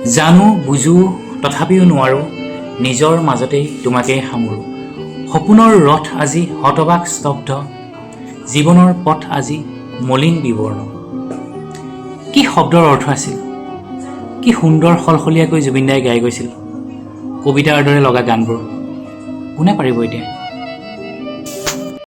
জানো বুজো তথাপিও নোৱাৰোঁ, নিজৰ মাজতেই তোমাকেই সামৰোঁ। সপোনৰ ৰথ আজি হতবাক স্তব্ধ, জীৱনৰ পথ আজি মলিন বিবৰ্ণ। কি শব্দৰ অৰ্থ আছিল, কি সুন্দৰ সলসলীয়াকৈ জুবিনদাই গাই গৈছিল কবিতাৰ দৰে লগা গানবোৰ। কোনে পাৰিব এতিয়া?